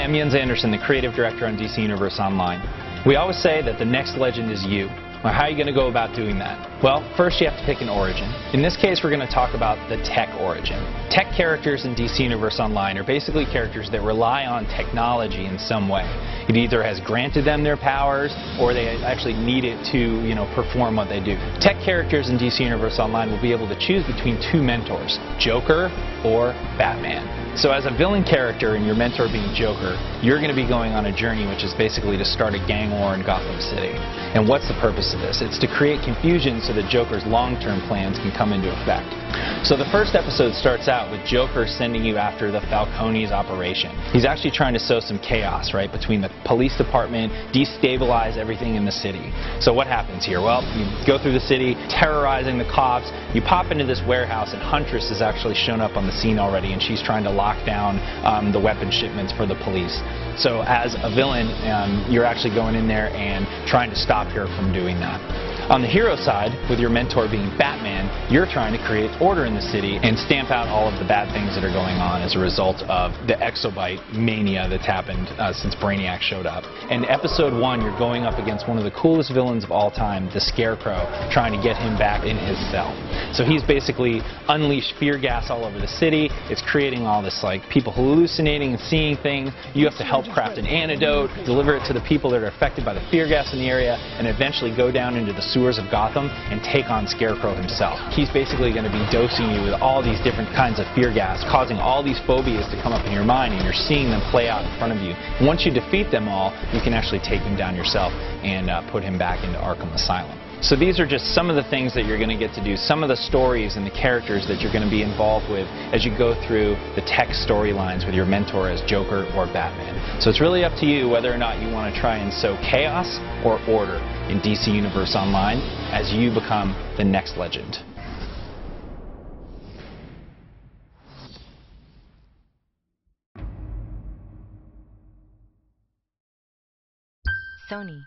I'm Jens Anderson, the creative director on DC Universe Online. We always say that the next legend is you. Well, how are you going to go about doing that? Well, first you have to pick an origin. In this case, we're going to talk about the tech origin. Tech characters in DC Universe Online are basically characters that rely on technology in some way. It either has granted them their powers, or they actually need it to, perform what they do. Tech characters in DC Universe Online will be able to choose between two mentors, Joker or Batman. So as a villain character and your mentor being Joker, you're going to be going on a journey which is basically to start a gang war in Gotham City. And what's the purpose of this? It's to create confusion so that Joker's long-term plans can come into effect. So the first episode starts out with Joker sending you after the Falcone's operation. He's actually trying to sow some chaos, right, between the police department, destabilize everything in the city. So what happens here? Well, you go through the city, terrorizing the cops, you pop into this warehouse, and Huntress has actually shown up on the scene already, and she's trying to lock down the weapon shipments for the police. So as a villain, you're actually going in there and trying to stop her from doing that. On the hero side, with your mentor being Batman, you're trying to create order in the city and stamp out all of the bad things that are going on as a result of the exobyte mania that's happened since Brainiac showed up. In episode 1, you're going up against one of the coolest villains of all time, the Scarecrow, trying to get him back in his cell. So he's basically unleashed fear gas all over the city. It's creating all this, like, people hallucinating and seeing things. You have to help craft an antidote, deliver it to the people that are affected by the fear gas in the area, and eventually go down into the sewers of Gotham and take on Scarecrow himself. He's basically going to be dosing you with all these different kinds of fear gas, causing all these phobias to come up in your mind, and you're seeing them play out in front of you. And once you defeat them all, you can actually take him down yourself and put him back into Arkham Asylum. So these are just some of the things that you're going to get to do, some of the stories and the characters that you're going to be involved with as you go through the tech storylines with your mentor as Joker or Batman. So it's really up to you whether or not you want to try and sow chaos or order in DC Universe Online as you become the next legend. Sony.